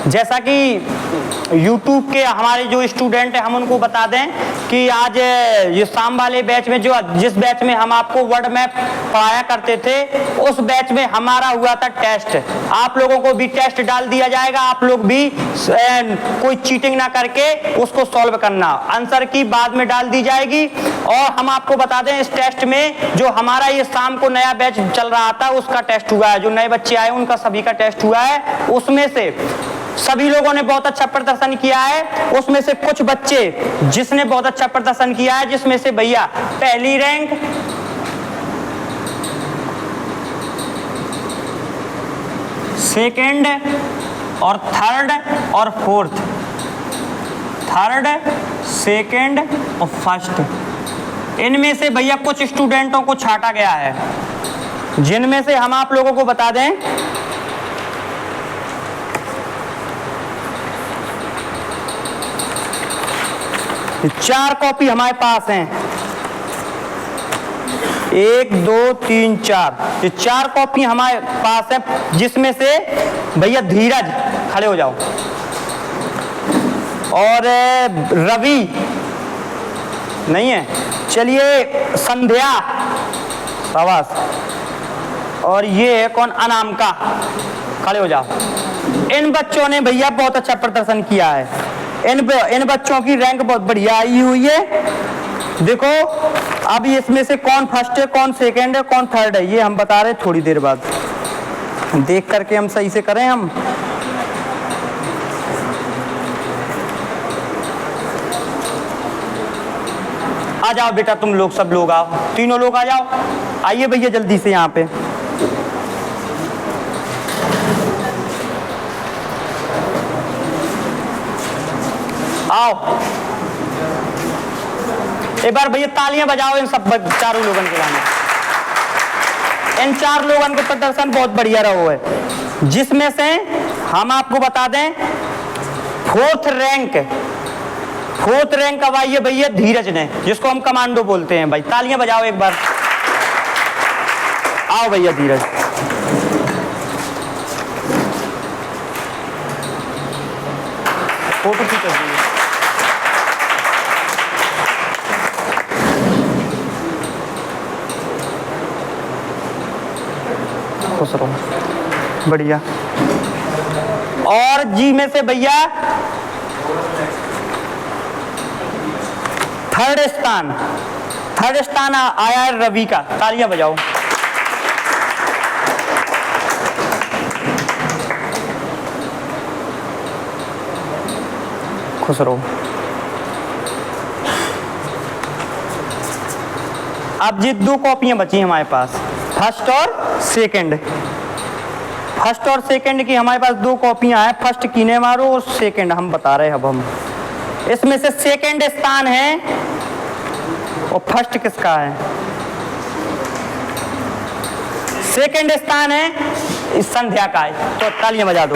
जैसा कि YouTube के हमारे जो स्टूडेंट हैं हम उनको बता दें कि आज ये शाम वाले बैच में जिस बैच में हम आपको वर्ड मैप पढ़ाया करते थे उस बैच में हमारा हुआ था टेस्ट। आप लोगों को भी टेस्ट डाल दिया जाएगा, आप लोग भी कोई चीटिंग ना करके उसको सॉल्व करना, आंसर की बाद में डाल दी जाएगी। और हम आपको बता दें इस टेस्ट में जो हमारा ये शाम को नया बैच चल रहा था उसका टेस्ट हुआ है, जो नए बच्चे आए उनका सभी का टेस्ट हुआ है। उसमें से सभी लोगों ने बहुत अच्छा प्रदर्शन किया है। उसमें से कुछ बच्चे जिसने बहुत अच्छा प्रदर्शन किया है, जिसमें से भैया पहली रैंक, सेकंड और थर्ड और फोर्थ, थर्ड सेकंड और फर्स्ट, इनमें से भैया कुछ स्टूडेंटों को छांटा गया है, जिनमें से हम आप लोगों को बता दें चार कॉपी हमारे पास हैं, 1 2 3 4, ये 4 कॉपी हमारे पास है, जिसमें से भैया धीरज खड़े हो जाओ और रवि नहीं है, चलिए संध्या शाबाश, और ये है कौन, अनामिका खड़े हो जाओ। इन बच्चों ने भैया बहुत अच्छा प्रदर्शन किया है, इन बच्चों की रैंक बहुत बढ़िया आई हुई है। देखो अब इसमें से कौन फर्स्ट है, कौन सेकंड है, कौन थर्ड है, ये हम बता रहे थोड़ी देर बाद, देख करके हम सही से करें। हम आ जाओ बेटा, तुम लोग सब लोग आओ, तीनों लोग आ जाओ, आइए भैया जल्दी से यहाँ पे। आओ एक बार भैया तालियां बजाओ इन सब चारों लोगों के लिए। इन 4 लोगों का प्रदर्शन बहुत बढ़िया रहा है, जिसमें से हम आपको बता दें फोर्थ रैंक अब आई है भैया धीरज ने, जिसको हम कमांडो बोलते हैं। भाई तालियां बजाओ एक बार, आओ भैया धीरज। फोटो की तस्वीर खुश रहो, बढ़िया। और जी में से भैया थर्ड स्थान आया है रवि का, तालियां बजाओ। खुश रहो। अब जी 2 कॉपियां बची हमारे पास, फर्स्ट और सेकंड की हमारे पास 2 कॉपियां हैं। फर्स्ट कीने मारो और सेकंड हम बता रहे हैं। अब हम इसमें से सेकंड स्थान है और फर्स्ट किसका है, सेकंड स्थान है इस संध्या का है, तो तालियां बजा दो।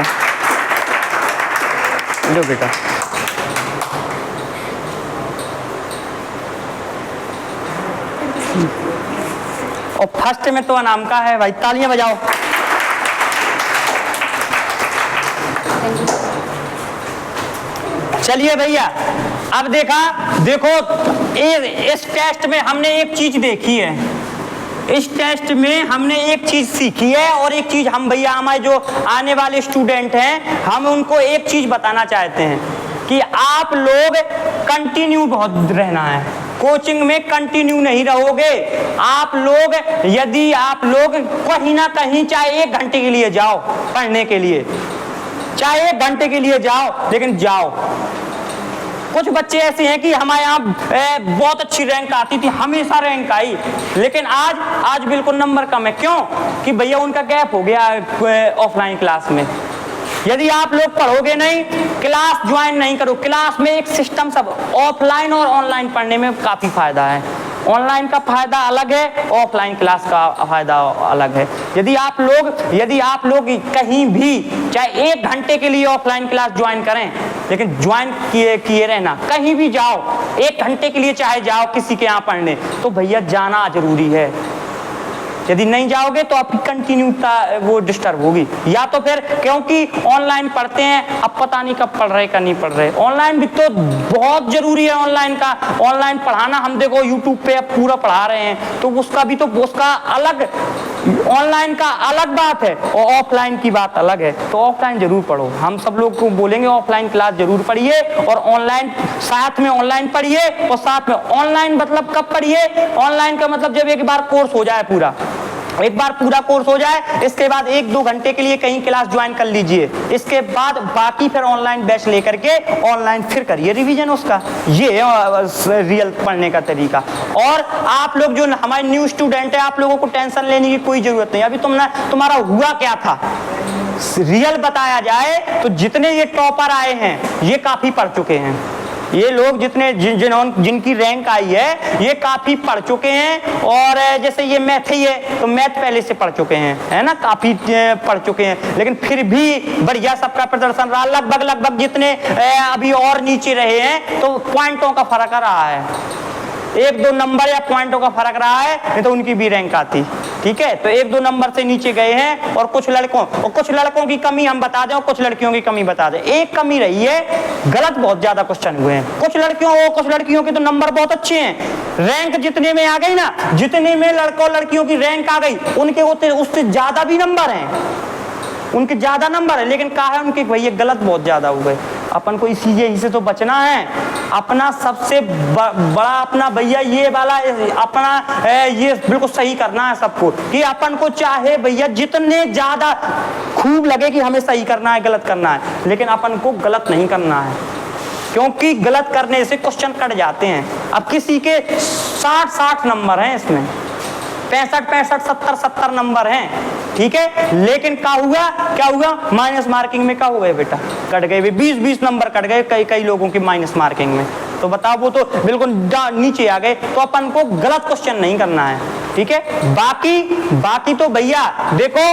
लो बेटा, और फर्स्ट में तो अनामिका है भाई, तालियां बजाओ। चलिए भैया, अब देखो इस टेस्ट में हमने एक चीज देखी है, इस टेस्ट में हमने एक चीज सीखी है, और एक चीज हम भैया हमारे जो आने वाले स्टूडेंट हैं हम उनको एक चीज बताना चाहते हैं कि आप लोग कंटिन्यू बहुत रहना है, कोचिंग में कंटिन्यू नहीं रहोगे आप लोग। यदि आप लोग कहीं ना कहीं चाहे 1 घंटे के लिए जाओ पढ़ने के लिए, चाहे 1 घंटे के लिए जाओ, लेकिन जाओ। कुछ बच्चे ऐसे हैं कि हमारे यहाँ बहुत अच्छी रैंक आती थी, हमेशा रैंक आई, लेकिन आज बिल्कुल नंबर कम है। क्यों? कि भैया उनका गैप हो गया ऑफलाइन क्लास में। यदि आप लोग पढ़ोगे नहीं, क्लास ज्वाइन नहीं करो, क्लास में एक सिस्टम, सब ऑफलाइन और ऑनलाइन पढ़ने में काफ़ी फायदा है। ऑनलाइन का फायदा अलग है, ऑफलाइन क्लास का फायदा अलग है। यदि आप लोग कहीं भी चाहे 1 घंटे के लिए ऑफलाइन क्लास ज्वाइन करें, लेकिन ज्वाइन किए रहना, कहीं भी जाओ 1 घंटे के लिए चाहे जाओ किसी के यहाँ पढ़ने, तो भैया जाना जरूरी है। यदि नहीं जाओगे तो आपकी कंटिन्यूता वो डिस्टर्ब होगी। या तो फिर क्योंकि ऑनलाइन पढ़ते हैं, अब पता नहीं कब पढ़ रहे का नहीं पढ़ रहे। ऑनलाइन भी तो बहुत जरूरी है, ऑनलाइन का ऑनलाइन पढ़ाना। हम देखो यूट्यूब पे अब पूरा पढ़ा रहे हैं, तो उसका भी तो उसका अलग, ऑनलाइन का अलग बात है और ऑफलाइन की बात अलग है। तो ऑफलाइन जरूर पढ़ो, हम सब लोग को बोलेंगे ऑफलाइन क्लास जरूर पढ़िए और ऑनलाइन साथ में ऑनलाइन पढ़िए और साथ में ऑनलाइन मतलब कब पढ़िए, ऑनलाइन का मतलब जब एक बार कोर्स हो जाए पूरा, एक बार पूरा कोर्स हो जाए, इसके बाद 1-2 घंटे के लिए कहीं क्लास ज्वाइन कर लीजिए, इसके बाद बाकी फिर ऑनलाइन बैच लेकर के ऑनलाइन फिर करिए रिवीजन उसका। ये रियल पढ़ने का तरीका। और आप लोग जो हमारे न्यू स्टूडेंट है, आप लोगों को टेंशन लेने की कोई जरूरत नहीं। अभी तुम्हारा हुआ क्या था, रियल बताया जाए तो जितने ये टॉपर आए हैं ये काफी पढ़ चुके हैं। ये लोग जितने जिनकी रैंक आई है ये काफी पढ़ चुके हैं। और जैसे ये मैथ ही है तो मैथ पहले से पढ़ चुके हैं, है ना, काफी पढ़ चुके हैं, लेकिन फिर भी बढ़िया सबका प्रदर्शन रहा। लगभग जितने अभी और नीचे रहे हैं तो पॉइंटों का फर्क रहा है, 1-2 नंबर या पॉइंटों का फर्क रहा है, नहीं तो उनकी भी रैंक आती। ठीक है, तो 1-2 नंबर से नीचे गए हैं। और कुछ लड़कों की कमी हम बता दें और कुछ लड़कियों की कमी बता दें। एक कमी रही है, गलत बहुत ज्यादा क्वेश्चन हुए हैं। कुछ लड़कियों के तो नंबर बहुत अच्छे हैं, रैंक जितने में आ गई ना, जितने में लड़कियों की रैंक आ गई, उनके उससे ज्यादा भी नंबर हैं, उनके ज्यादा नंबर है, लेकिन कहा है उनके भैया गलत बहुत ज्यादा हो गए। अपन को यही से तो बचना है। अपना सबसे बड़ा अपना भैया ये वाला अपना ये बिल्कुल सही करना है सबको, कि अपन को चाहे भैया जितने ज्यादा खूब लगे कि हमें सही करना है, गलत करना है, लेकिन अपन को गलत नहीं करना है, क्योंकि गलत करने से क्वेश्चन कट जाते हैं। अब किसी के 60 नंबर हैं, इसमें 65, 70 नंबर हैं, ठीक है, लेकिन क्या हुआ माइनस मार्किंग में क्या हो गए बेटा, कट गए 20 नंबर कट गए कई लोगों की माइनस मार्किंग में। तो बताओ, वो तो बिल्कुल नीचे आ गए। तो अपन को गलत क्वेश्चन नहीं करना है, ठीक है। बाकी तो भैया देखो,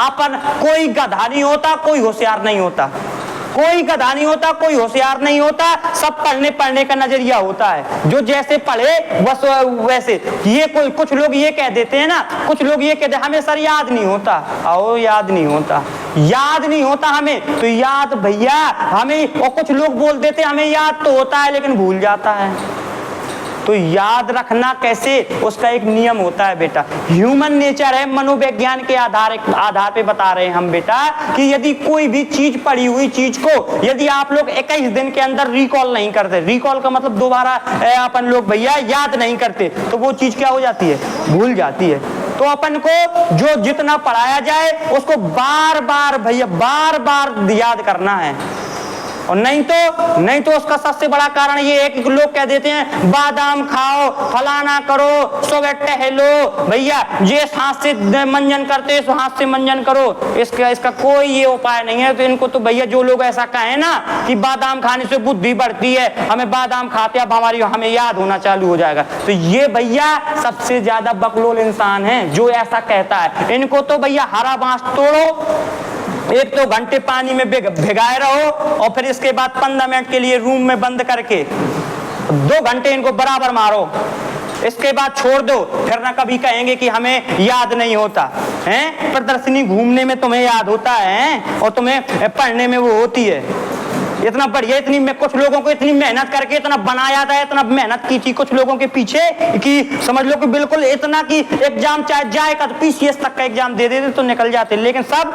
अपन कोई गधा नहीं होता, कोई होशियार नहीं होता, कोई गधा नहीं होता, कोई होशियार नहीं होता, सब पढ़ने का नजरिया होता है। जो जैसे पढ़े बस वैसे। ये कुछ लोग ये कह देते हैं ना, कुछ लोग ये कहते हैं हमें सर याद नहीं होता। आओ, याद नहीं होता हमें, तो याद भैया हमें, और कुछ लोग बोल देते हैं हमें याद तो होता है लेकिन भूल जाता है। तो याद रखना कैसे, उसका एक नियम होता है बेटा, ह्यूमन नेचर है, मनोविज्ञान के आधार पे बता रहे हैं हम बेटा, कि यदि कोई भी चीज, पढ़ी हुई चीज को यदि आप लोग 21 दिन के अंदर रिकॉल नहीं करते, रिकॉल का मतलब दोबारा अपन लोग भैया याद नहीं करते, तो वो चीज क्या हो जाती है, भूल जाती है। तो अपन को जो जितना पढ़ाया जाए उसको बार बार याद करना है। और नहीं तो उसका सबसे बड़ा कारण ये है कि लोग कह देते हैं बादाम खाओ, फलाना करो, सुबह टहलो, भैया ये हाथ से मंजन करते, इस हाथ से मंजन करो, इसका कोई ये उपाय नहीं है। तो इनको तो भैया जो लोग ऐसा कहें ना कि बादाम खाने से बुद्धि बढ़ती है, हमें बादाम खाते अब हमें याद होना चालू हो जाएगा, तो ये भैया सबसे ज्यादा बकलोल इंसान है जो ऐसा कहता है। इनको तो भैया हरा बांस तोड़ो, 1-2 घंटे पानी में भिगाए रहो, और फिर इसके बाद 15 मिनट के लिए रूम में बंद करके 2 घंटे इनको बराबर मारो, इसके बाद छोड़ दो। फिर ना कभी कहेंगे कि हमें याद नहीं होता है। प्रदर्शनी घूमने में तुम्हें याद होता है और तुम्हें पढ़ने में वो होती है। इतना बढ़िया, कुछ लोगों को इतनी मेहनत करके इतना बनाया था, इतना मेहनत की थी कुछ लोगों के पीछे कि समझ लो कि बिल्कुल इतना कि एग्जाम चाहे जाएगा तो PCS तक का एग्जाम दे देते तो निकल जाते, लेकिन सब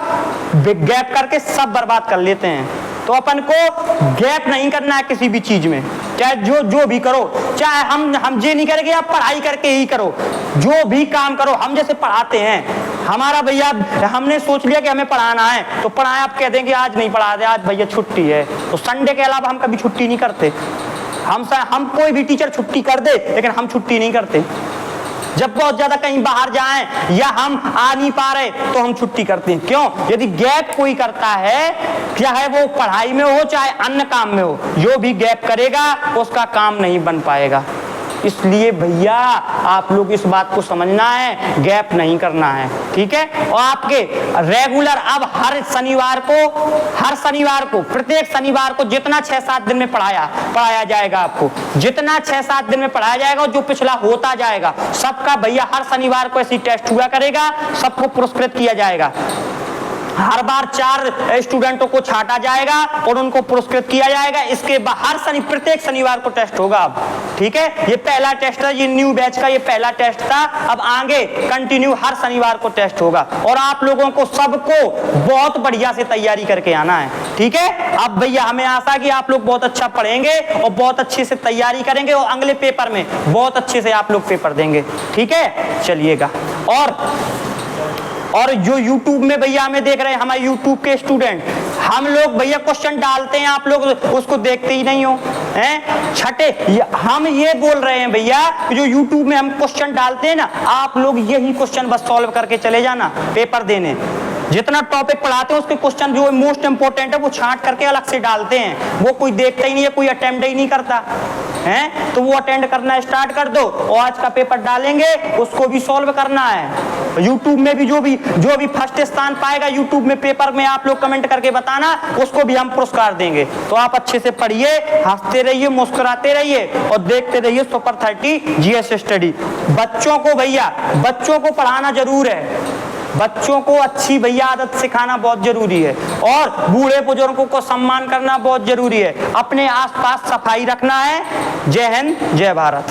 गैप करके सब बर्बाद कर लेते हैं। तो अपन को गैप नहीं करना है किसी भी चीज में, चाहे जो भी करो, चाहे हम ये नहीं करेंगे आप पढ़ाई करके ही करो, जो भी काम करो। हम जैसे पढ़ाते हैं, हमारा भैया हमने सोच लिया कि हमें पढ़ाना है तो पढ़ाए, आप कह देंगे आज नहीं पढ़ा दे, आज भैया छुट्टी है, तो संडे के अलावा हम कभी छुट्टी नहीं करते। हम कोई भी टीचर छुट्टी कर दे लेकिन हम छुट्टी नहीं करते। जब बहुत ज्यादा कहीं बाहर जाएं या हम आ नहीं पा रहे तो हम छुट्टी करते हैं। क्यों? यदि गैप कोई करता है, चाहे वो पढ़ाई में हो चाहे अन्य काम में हो, जो भी गैप करेगा उसका काम नहीं बन पाएगा। इसलिए भैया आप लोग इस बात को समझना है, गैप नहीं करना है, ठीक है। और आपके रेगुलर अब हर शनिवार को प्रत्येक शनिवार को जितना 6-7 दिन में पढ़ाया जाएगा, आपको जितना 6-7 दिन में पढ़ाया जाएगा और जो पिछला होता जाएगा सबका भैया हर शनिवार को ऐसी टेस्ट हुआ करेगा, सबको पुरस्कृत किया जाएगा। हर बार 4 स्टूडेंटों को छांटा जाएगा और उनको पुरस्कृत किया जाएगा। इसके बाद प्रत्येक शनिवार को टेस्ट होगा अब, ठीक है। ये पहला टेस्ट था, ये न्यू बैच का ये पहला टेस्ट था। अब आगे कंटिन्यू हर शनिवार को टेस्ट होगा और आप लोगों को सबको बहुत बढ़िया से तैयारी करके आना है, ठीक है। अब भैया हमें आशा कि आप लोग बहुत अच्छा पढ़ेंगे और बहुत अच्छे से तैयारी करेंगे और अगले पेपर में बहुत अच्छे से आप लोग पेपर देंगे, ठीक है। चलिएगा, और जो YouTube में भैया हमें देख रहे हैं, हमारे YouTube के स्टूडेंट, हम लोग भैया क्वेश्चन डालते हैं, आप लोग उसको देखते ही नहीं हो, हैं। छठे हम ये बोल रहे हैं भैया, जो YouTube में हम क्वेश्चन डालते हैं ना, आप लोग यही क्वेश्चन बस सॉल्व करके चले जाना पेपर देने। जितना टॉपिक पढ़ाते हैं उसके क्वेश्चन जो मोस्ट इंपोर्टेंट है वो छांट करके अलग से डालते हैं, वो कोई देखता ही नहीं है, कोई अटेम्प्ट ही नहीं करता है। तो वो अटेंड करना स्टार्ट कर दो और आज का पेपर डालेंगे उसको भी सॉल्व करना है। यूट्यूब में भी जो भी फर्स्ट स्थान पाएगा यूट्यूब में पेपर में, आप लोग कमेंट करके बताना, उसको भी हम पुरस्कार देंगे। तो आप अच्छे से पढ़िए, हंसते रहिए, मुस्कुराते रहिए और देखते रहिए सुपर 30 GS स्टडी। बच्चों को पढ़ाना जरूर है, बच्चों को अच्छी भैया आदत सिखाना बहुत जरूरी है और बूढ़े बुजुर्गों को सम्मान करना बहुत जरूरी है। अपने आसपास सफाई रखना है। जय हिंद, जय भारत।